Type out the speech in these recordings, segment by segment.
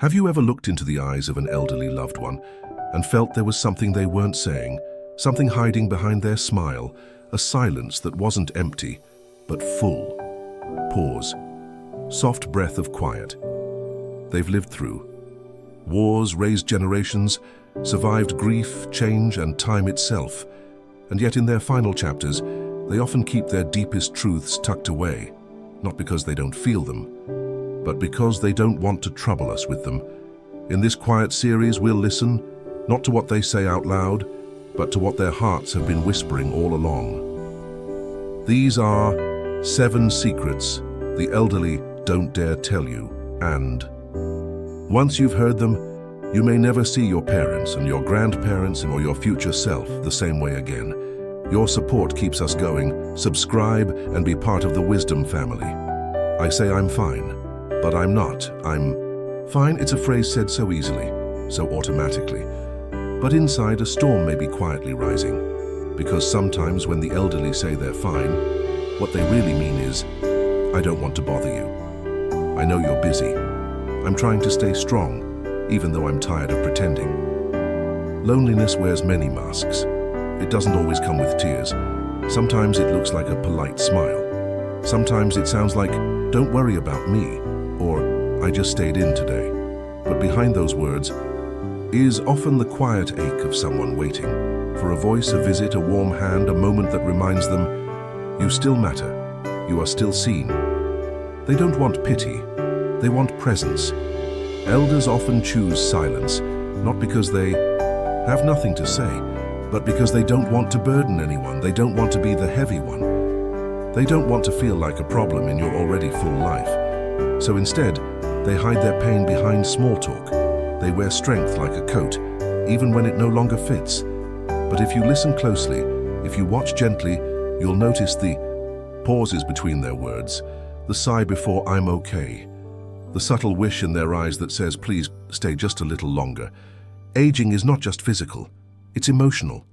Have you ever looked into the eyes of an elderly loved one and felt there was something they weren't saying, something hiding behind their smile, a silence that wasn't empty, but full? Pause. Soft breath of quiet. They've lived through wars, raised generations, survived grief, change, and time itself. And yet in their final chapters, they often keep their deepest truths tucked away, not because they don't feel them, but because they don't want to trouble us with them. In this quiet series, we'll listen, not to what they say out loud, but to what their hearts have been whispering all along. These are 7 secrets the elderly don't dare tell you, and once you've heard them, you may never see your parents and your grandparents or your future self the same way again. Your support keeps us going. Subscribe and be part of the Wisdom family. I say I'm fine, but I'm not. I'm fine. It's a phrase said so easily, so automatically. But inside, a storm may be quietly rising. Because sometimes when the elderly say they're fine, what they really mean is, I don't want to bother you. I know you're busy. I'm trying to stay strong, even though I'm tired of pretending. Loneliness wears many masks. It doesn't always come with tears. Sometimes it looks like a polite smile. Sometimes it sounds like, don't worry about me, or I just stayed in today. But behind those words is often the quiet ache of someone waiting for a voice, a visit, a warm hand, a moment that reminds them, you still matter, you are still seen. They don't want pity, they want presence. Elders often choose silence, not because they have nothing to say, but because they don't want to burden anyone. They don't want to be the heavy one. They don't want to feel like a problem in your already full life. So instead, they hide their pain behind small talk. They wear strength like a coat, even when it no longer fits. But if you listen closely, if you watch gently, you'll notice the pauses between their words, the sigh before I'm okay, the subtle wish in their eyes that says, please stay just a little longer. Aging is not just physical, it's emotional.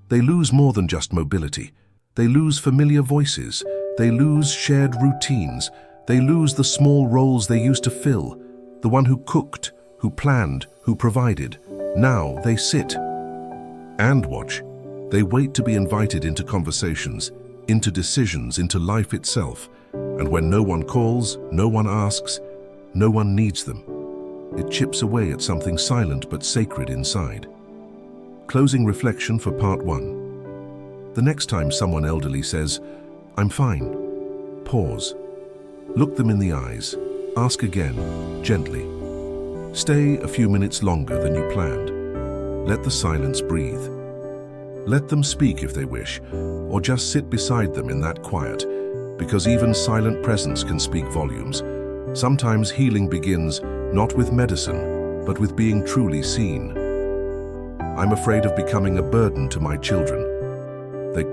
They lose more than just mobility. They lose familiar voices. They lose shared routines. They lose the small roles they used to fill, the one who cooked, who planned, who provided. Now they sit and watch. They wait to be invited into conversations, into decisions, into life itself. And when no one calls, no one asks, no one needs them, it chips away at something silent but sacred inside. Closing reflection for part 1. The next time someone elderly says, I'm fine, pause. Look them in the eyes. Ask again, gently. Stay a few minutes longer than you planned. Let the silence breathe. Let them speak if they wish, or just sit beside them in that quiet, because even silent presence can speak volumes. Sometimes healing begins not with medicine, but with being truly seen. I'm afraid of becoming a burden to my children. They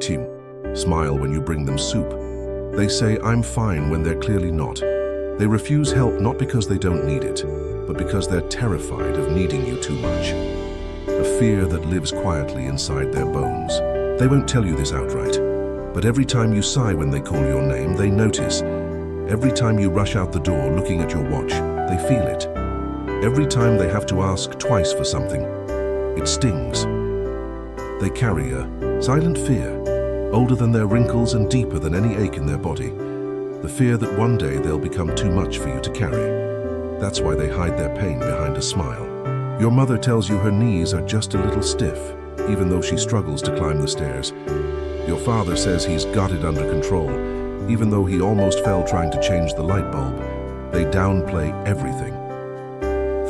smile when you bring them soup. They say, I'm fine when they're clearly not. They refuse help not because they don't need it, but because they're terrified of needing you too much. A fear that lives quietly inside their bones. They won't tell you this outright, but every time you sigh when they call your name, they notice. Every time you rush out the door looking at your watch, they feel it. Every time they have to ask twice for something, it stings. They carry a silent fear, older than their wrinkles and deeper than any ache in their body. The fear that one day they'll become too much for you to carry. That's why they hide their pain behind a smile. Your mother tells you her knees are just a little stiff, even though she struggles to climb the stairs. Your father says he's got it under control, even though he almost fell trying to change the light bulb. They downplay everything.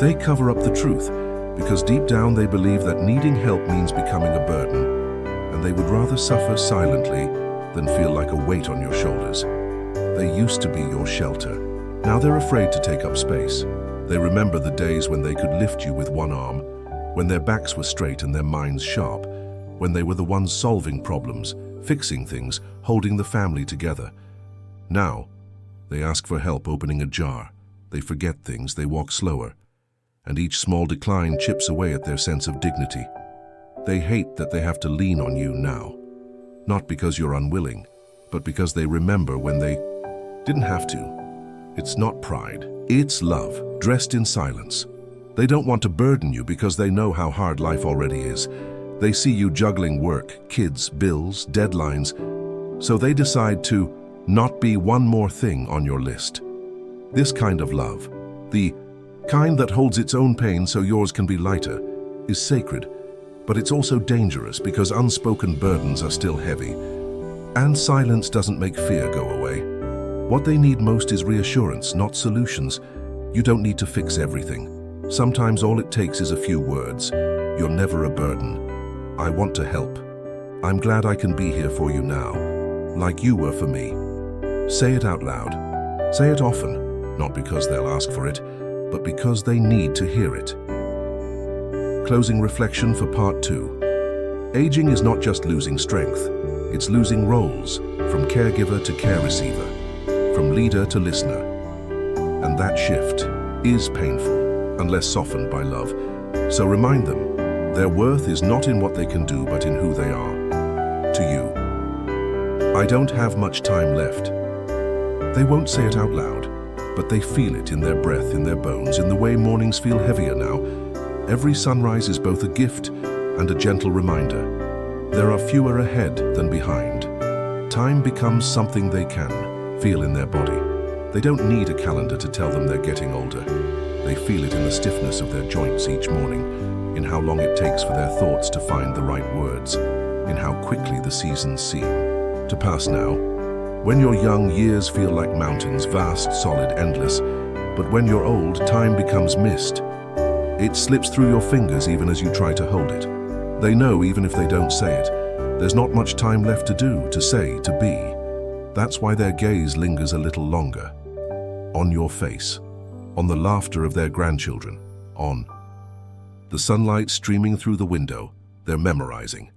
They cover up the truth, because deep down they believe that needing help means becoming a burden, and they would rather suffer silently than feel like a weight on your shoulders. They used to be your shelter. Now they're afraid to take up space. They remember the days when they could lift you with one arm, when their backs were straight and their minds sharp, when they were the ones solving problems, fixing things, holding the family together. Now, they ask for help opening a jar. They forget things, they walk slower, and each small decline chips away at their sense of dignity. They hate that they have to lean on you now, not because you're unwilling, but because they remember when they didn't have to. It's not pride, it's love, dressed in silence. They don't want to burden you because they know how hard life already is. They see you juggling work, kids, bills, deadlines, so they decide to not be one more thing on your list. This kind of love, the kind that holds its own pain so yours can be lighter, is sacred, but it's also dangerous because unspoken burdens are still heavy. And silence doesn't make fear go away. What they need most is reassurance, not solutions. You don't need to fix everything. Sometimes all it takes is a few words. You're never a burden. I want to help. I'm glad I can be here for you now, like you were for me. Say it out loud. Say it often, not because they'll ask for it, but because they need to hear it. Closing reflection for part 2. Aging is not just losing strength, it's losing roles, from caregiver to care receiver, from leader to listener. And that shift is painful, unless softened by love. So remind them, their worth is not in what they can do, but in who they are. To you, I don't have much time left. They won't say it out loud, but they feel it in their breath, in their bones, in the way mornings feel heavier now. Every sunrise is both a gift and a gentle reminder. There are fewer ahead than behind. Time becomes something they can feel in their body. They don't need a calendar to tell them they're getting older. They feel it in the stiffness of their joints each morning, in how long it takes for their thoughts to find the right words, in how quickly the seasons seem to pass now. When you're young, years feel like mountains, vast, solid, endless. But when you're old, time becomes mist. It slips through your fingers even as you try to hold it. They know even if they don't say it. There's not much time left to do, to say, to be. That's why their gaze lingers a little longer. On your face. On the laughter of their grandchildren. On the sunlight streaming through the window. They're memorizing.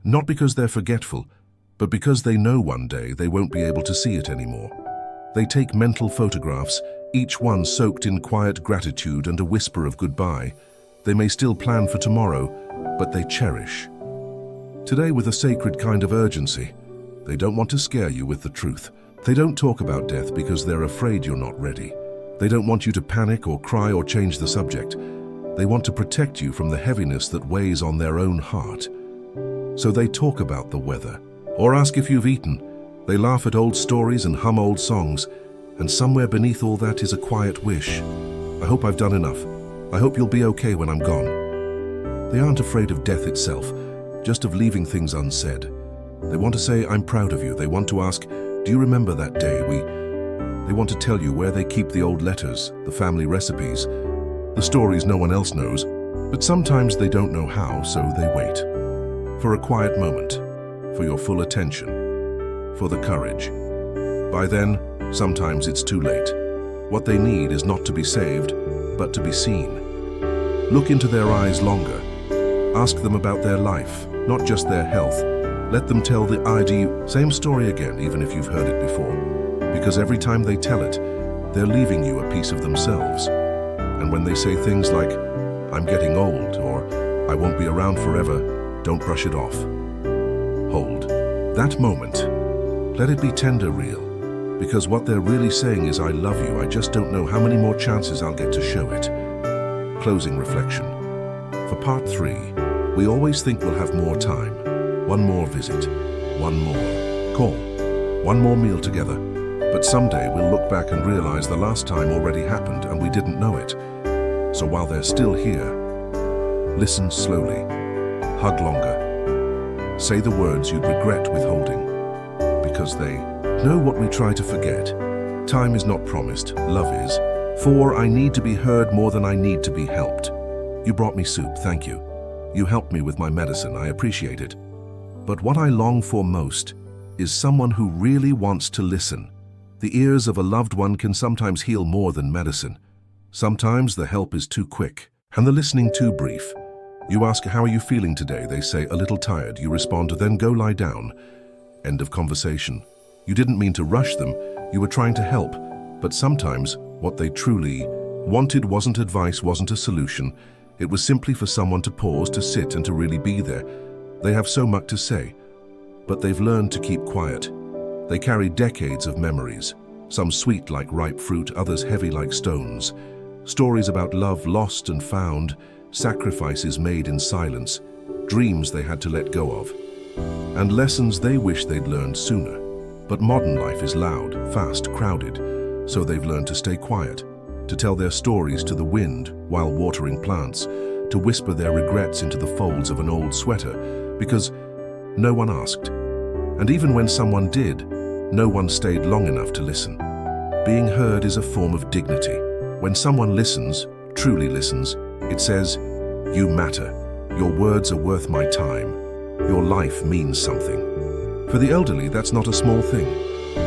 Not because they're forgetful, but because they know one day they won't be able to see it anymore. They take mental photographs, each one soaked in quiet gratitude and a whisper of goodbye. They may still plan for tomorrow, but they cherish today with a sacred kind of urgency. They don't want to scare you with the truth. They don't talk about death because they're afraid you're not ready. They don't want you to panic or cry or change the subject. They want to protect you from the heaviness that weighs on their own heart. So they talk about the weather, or ask if you've eaten. They laugh at old stories and hum old songs. And somewhere beneath all that is a quiet wish. I hope I've done enough. I hope you'll be okay when I'm gone. They aren't afraid of death itself, just of leaving things unsaid. They want to say, I'm proud of you. They want to ask, do you remember that day? They want to tell you where they keep the old letters, the family recipes, the stories no one else knows. But sometimes they don't know how, so they wait. For a quiet moment, for your full attention, for the courage. By then, sometimes it's too late. What they need is not to be saved, but to be seen. Look into their eyes longer. Ask them about their life, not just their health. Let them tell the same story again, even if you've heard it before. Because every time they tell it, they're leaving you a piece of themselves. And when they say things like, I'm getting old, or I won't be around forever, don't brush it off. Hold that moment. Let it be tender, real. Because what they're really saying is, I love you, I just don't know how many more chances I'll get to show it. Closing reflection. For part 3, we always think we'll have more time. One more visit, one more call, one more meal together. But someday we'll look back and realize the last time already happened and we didn't know it. So while they're still here, listen slowly, hug longer, say the words you'd regret withholding. Because they know what we try to forget. Time is not promised, love is. For I need to be heard more than I need to be helped. You brought me soup, thank you. You helped me with my medicine, I appreciate it. But what I long for most is someone who really wants to listen. The ears of a loved one can sometimes heal more than medicine. Sometimes the help is too quick, and the listening too brief. You ask, how are you feeling today? They say, a little tired. You respond, then go lie down. End of conversation. You didn't mean to rush them, you were trying to help. But sometimes what they truly wanted wasn't advice, wasn't a solution. It was simply for someone to pause, to sit, and to really be there. They have so much to say, but they've learned to keep quiet. They carry decades of memories, some sweet like ripe fruit, others heavy like stones. Stories about love lost and found, sacrifices made in silence, dreams they had to let go of, and lessons they wish they'd learned sooner. But modern life is loud, fast, crowded, so they've learned to stay quiet, to tell their stories to the wind while watering plants, to whisper their regrets into the folds of an old sweater, because no one asked. And even when someone did, no one stayed long enough to listen. Being heard is a form of dignity. When someone listens, truly listens, it says, "You matter. Your words are worth my time. Your life means something." For the elderly, that's not a small thing.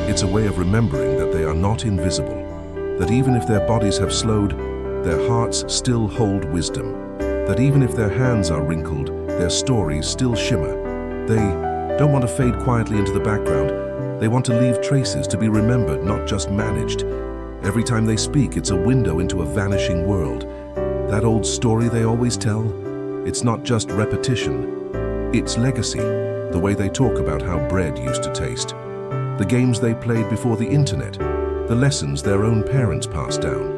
It's a way of remembering that they are not invisible, that even if their bodies have slowed, their hearts still hold wisdom, that even if their hands are wrinkled, their stories still shimmer. They don't want to fade quietly into the background. They want to leave traces, to be remembered, not just managed. Every time they speak, it's a window into a vanishing world. That old story they always tell, it's not just repetition, it's legacy. The way they talk about how bread used to taste, the games they played before the internet, the lessons their own parents passed down.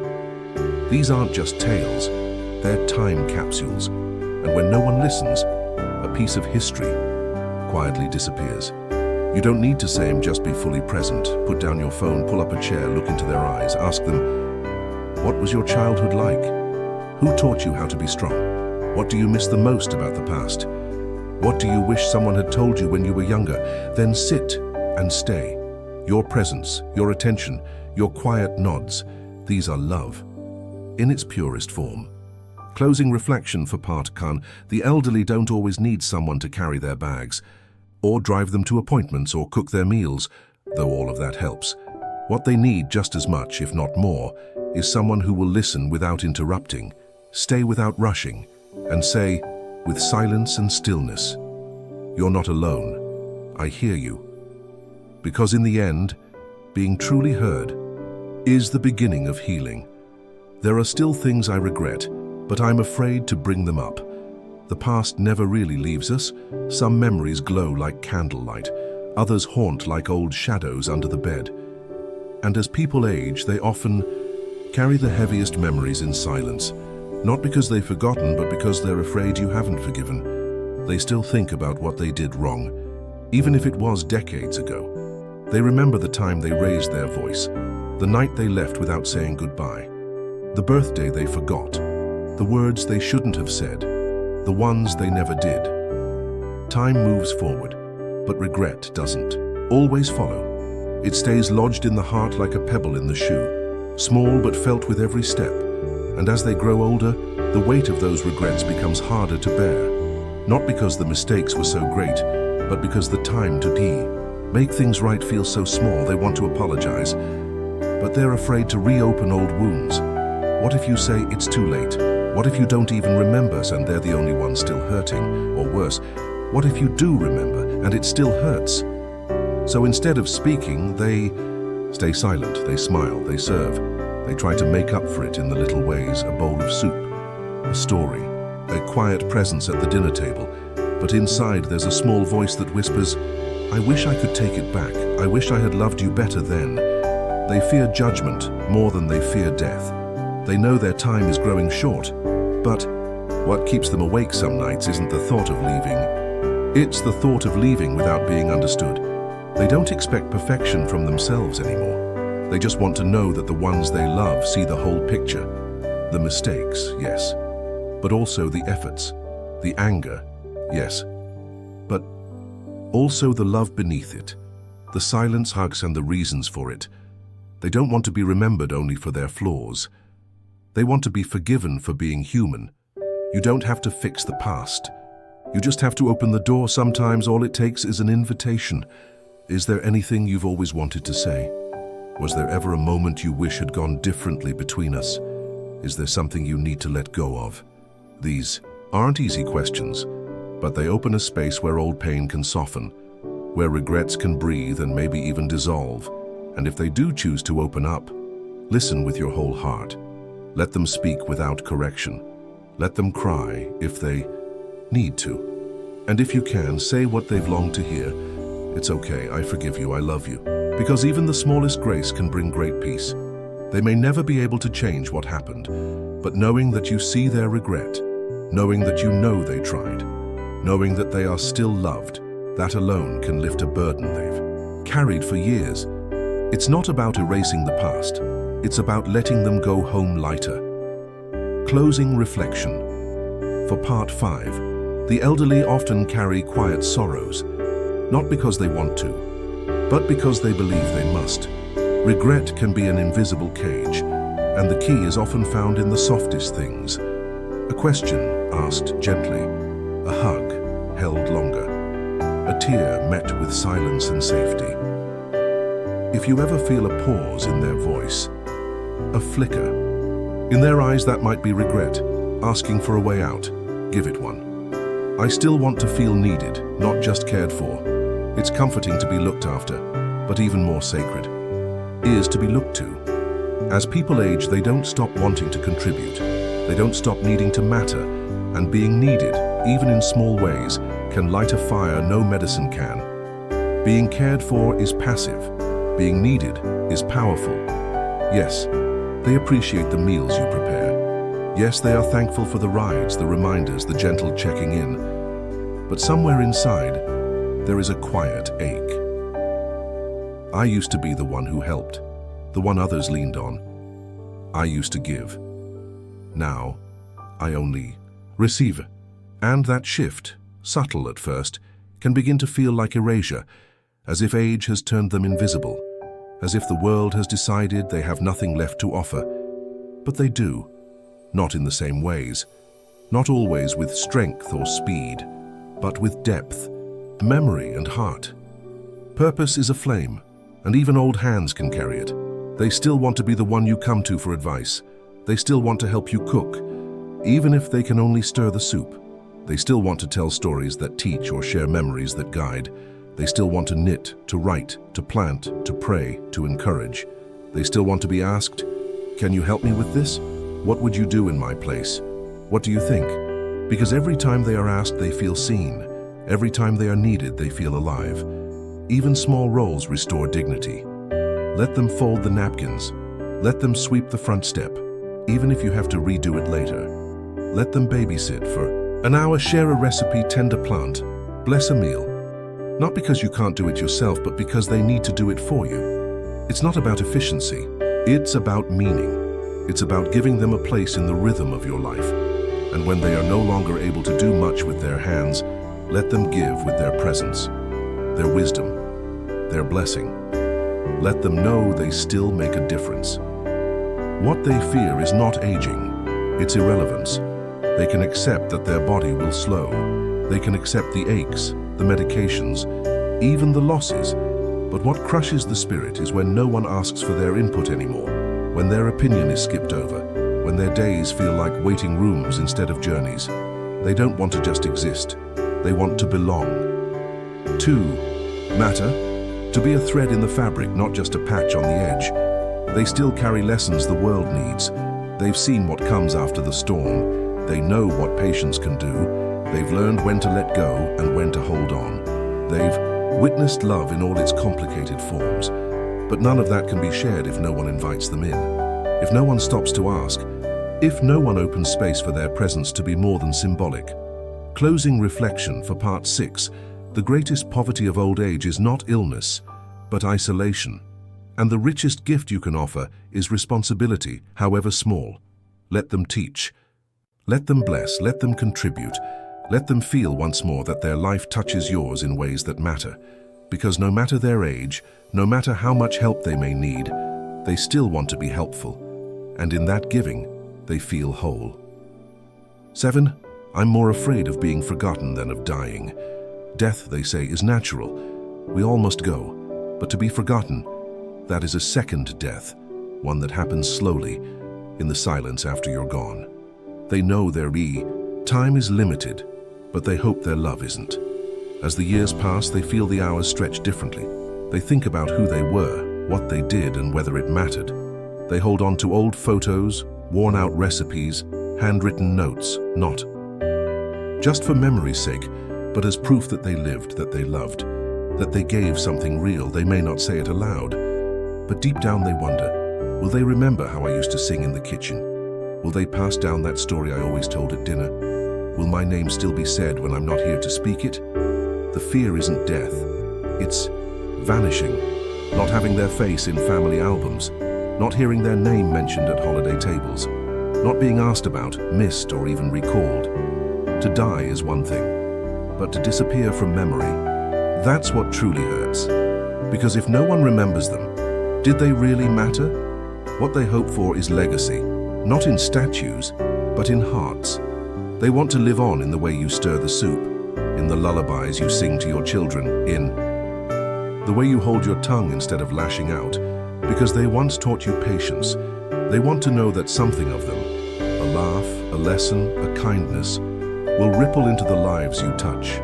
These aren't just tales, they're time capsules. And when no one listens, a piece of history quietly disappears. You don't need to say just be fully present. Put down your phone, pull up a chair, look into their eyes, ask them, what was your childhood like? Who taught you how to be strong? What do you miss the most about the past? What do you wish someone had told you when you were younger? Then sit and stay. Your presence, your attention, your quiet nods, these are love in its purest form. Closing reflection for Part Khan, the elderly don't always need someone to carry their bags, or drive them to appointments or cook their meals, though all of that helps. What they need just as much, if not more, is someone who will listen without interrupting, stay without rushing, and say, with silence and stillness, "You're not alone. I hear you." Because in the end, being truly heard is the beginning of healing. There are still things I regret, but I'm afraid to bring them up. The past never really leaves us. Some memories glow like candlelight, others haunt like old shadows under the bed. And as people age, they often carry the heaviest memories in silence, not because they've forgotten, but because they're afraid you haven't forgiven. They still think about what they did wrong, even if it was decades ago. They remember the time they raised their voice, the night they left without saying goodbye, the birthday they forgot, the words they shouldn't have said, the ones they never did. Time moves forward, but regret doesn't always follow. It stays lodged in the heart like a pebble in the shoe, small but felt with every step. And as they grow older, the weight of those regrets becomes harder to bear. Not because the mistakes were so great, but because the time to make things right feels so small. They want to apologize, but they're afraid to reopen old wounds. What if you say it's too late? What if you don't even remember and they're the only one still hurting? Or worse, what if you do remember and it still hurts? So instead of speaking, they stay silent, they smile, they serve. They try to make up for it in the little ways: a bowl of soup, a story, a quiet presence at the dinner table. But inside there's a small voice that whispers, "I wish I could take it back. I wish I had loved you better then." They fear judgment more than they fear death. They know their time is growing short, but what keeps them awake some nights isn't the thought of leaving. It's the thought of leaving without being understood. They don't expect perfection from themselves anymore. They just want to know that the ones they love see the whole picture. The mistakes, yes, but also the efforts, the anger, yes, but also the love beneath it, the silence, hugs, and the reasons for it. They don't want to be remembered only for their flaws. They want to be forgiven for being human. You don't have to fix the past. You just have to open the door. Sometimes all it takes is an invitation. Is there anything you've always wanted to say? Was there ever a moment you wish had gone differently between us? Is there something you need to let go of? These aren't easy questions, but they open a space where old pain can soften, where regrets can breathe and maybe even dissolve. And if they do choose to open up, listen with your whole heart. Let them speak without correction. Let them cry if they need to. And if you can, say what they've longed to hear. It's okay, I forgive you, I love you. Because even the smallest grace can bring great peace. They may never be able to change what happened, but knowing that you see their regret, knowing that you know they tried, knowing that they are still loved, that alone can lift a burden they've carried for years. It's not about erasing the past, it's about letting them go home lighter. Closing reflection. For part 5, the elderly often carry quiet sorrows, not because they want to, but because they believe they must. Regret can be an invisible cage, and the key is often found in the softest things. A question asked gently, a hug held longer, a tear met with silence and safety. If you ever feel a pause in their voice, a flicker, in their eyes that might be regret, asking for a way out, give it one. I still want to feel needed, not just cared for. It's comforting to be looked after, but even more sacred is to be looked to. As people age, they don't stop wanting to contribute. They don't stop needing to matter, and being needed, even in small ways, can light a fire no medicine can. Being cared for is passive. Being needed is powerful. Yes, they appreciate the meals you prepare. Yes, they are thankful for the rides, the reminders, the gentle checking in. But somewhere inside, there is a quiet ache. I used to be the one who helped, the one others leaned on. I used to give. Now, I only receive. And that shift, subtle at first, can begin to feel like erasure, as if age has turned them invisible, as if the world has decided they have nothing left to offer. But they do, not in the same ways, not always with strength or speed, but with depth, memory and heart. Purpose is a flame, and even old hands can carry it. They still want to be the one you come to for advice. They still want to help you cook, even if they can only stir the soup. They still want to tell stories that teach or share memories that guide. They still want to knit, to write, to plant, to pray, to encourage. They still want to be asked, "Can you help me with this? What would you do in my place? What do you think?" Because every time they are asked, they feel seen. Every time they are needed, they feel alive. Even small roles restore dignity. Let them fold the napkins. Let them sweep the front step, even if you have to redo it later. Let them babysit for an hour, share a recipe, tend a plant, bless a meal. Not because you can't do it yourself, but because they need to do it for you. It's not about efficiency. It's about meaning. It's about giving them a place in the rhythm of your life. And when they are no longer able to do much with their hands, let them give with their presence, their wisdom, their blessing. Let them know they still make a difference. What they fear is not aging, it's irrelevance. They can accept that their body will slow. They can accept the aches, the medications, even the losses. But what crushes the spirit is when no one asks for their input anymore, when their opinion is skipped over, when their days feel like waiting rooms instead of journeys. They don't want to just exist. They want to belong. To matter, to be a thread in the fabric, not just a patch on the edge. They still carry lessons the world needs. They've seen what comes after the storm. They know what patience can do. They've learned when to let go and when to hold on. They've witnessed love in all its complicated forms. But none of that can be shared if no one invites them in, if no one stops to ask, if no one opens space for their presence to be more than symbolic. Closing reflection for part 6. The greatest poverty of old age is not illness, but isolation. And the richest gift you can offer is responsibility, however small. Let them teach. Let them bless. Let them contribute. Let them feel once more that their life touches yours in ways that matter. Because no matter their age, no matter how much help they may need, they still want to be helpful. And in that giving, they feel whole. 7. I'm more afraid of being forgotten than of dying. Death, they say, is natural. We all must go. But to be forgotten, that is a second death, one that happens slowly, in the silence after you're gone. They know time is limited, but they hope their love isn't. As the years pass, they feel the hours stretch differently. They think about who they were, what they did, and whether it mattered. They hold on to old photos, worn-out recipes, handwritten notes, not just for memory's sake, but as proof that they lived, that they loved, that they gave something real. They may not say it aloud, but deep down they wonder, Will they remember how I used to sing in the kitchen? Will they pass down that story I always told at dinner? Will my name still be said when I'm not here to speak it? The fear isn't death. It's vanishing, not having their face in family albums, not hearing their name mentioned at holiday tables, not being asked about, missed, or even recalled. To die is one thing, but to disappear from memory, that's what truly hurts. Because if no one remembers them, did they really matter? What they hope for is legacy, not in statues, but in hearts. They want to live on in the way you stir the soup, in the lullabies you sing to your children, in the way you hold your tongue instead of lashing out, because they once taught you patience. They want to know that something of them, a laugh, a lesson, a kindness, will ripple into the lives you touch.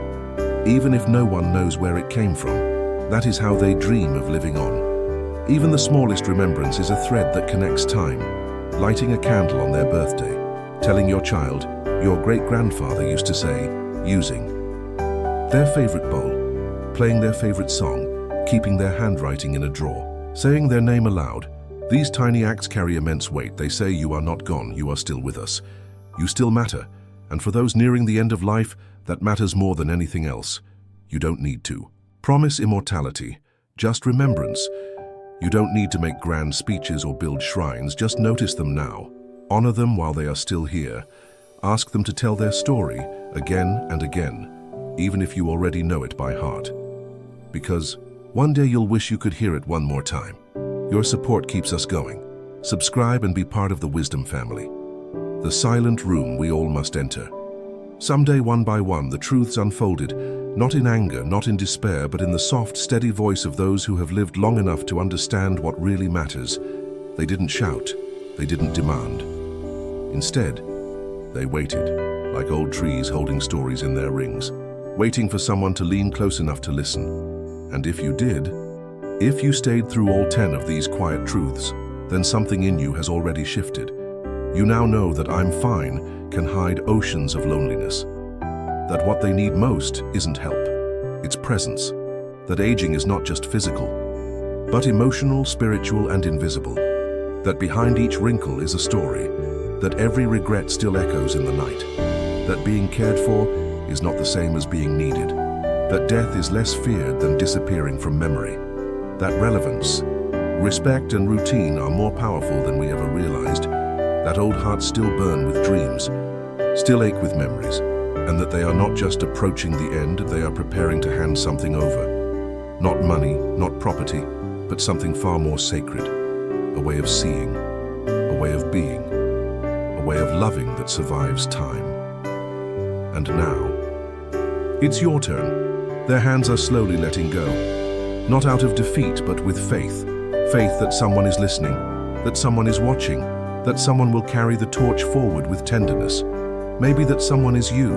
Even if no one knows where it came from, that is how they dream of living on. Even the smallest remembrance is a thread that connects time, lighting a candle on their birthday, telling your child, your great-grandfather used to say, using their favorite bowl, playing their favorite song, keeping their handwriting in a drawer, saying their name aloud. These tiny acts carry immense weight. They say you are not gone, you are still with us. You still matter, and for those nearing the end of life, that matters more than anything else. You don't need to promise immortality, just remembrance. You don't need to make grand speeches or build shrines, just notice them now. Honor them while they are still here. Ask them to tell their story again and again, even if you already know it by heart. Because one day you'll wish you could hear it one more time. Your support keeps us going. Subscribe and be part of the Wisdom family. The silent room we all must enter. Someday, one by one, the truths unfolded, not in anger, not in despair, but in the soft, steady voice of those who have lived long enough to understand what really matters. They didn't shout, they didn't demand. Instead, they waited, like old trees holding stories in their rings, waiting for someone to lean close enough to listen. And if you did, if you stayed through all 10 of these quiet truths, then something in you has already shifted. You now know that I'm fine can hide oceans of loneliness. That what they need most isn't help, it's presence. That aging is not just physical, but emotional, spiritual, and invisible. That behind each wrinkle is a story. That every regret still echoes in the night. That being cared for is not the same as being needed. That death is less feared than disappearing from memory. That relevance, respect, and routine are more powerful than we ever realized. That old hearts still burn with dreams, still ache with memories, and that they are not just approaching the end, they are preparing to hand something over. Not money, not property, but something far more sacred. A way of seeing, a way of being, a way of loving that survives time. And now, it's your turn. Their hands are slowly letting go. Not out of defeat, but with faith. Faith that someone is listening, that someone is watching, that someone will carry the torch forward with tenderness. Maybe that someone is you.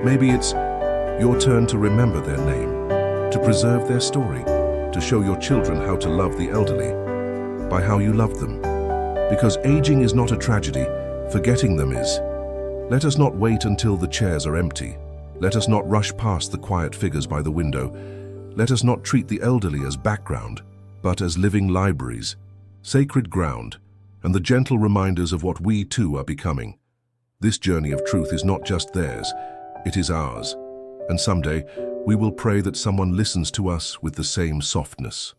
Maybe it's your turn to remember their name, to preserve their story, to show your children how to love the elderly, by how you loved them. Because aging is not a tragedy, forgetting them is. Let us not wait until the chairs are empty. Let us not rush past the quiet figures by the window. Let us not treat the elderly as background, but as living libraries, sacred ground, and the gentle reminders of what we too are becoming. This journey of truth is not just theirs, it is ours. And someday, we will pray that someone listens to us with the same softness.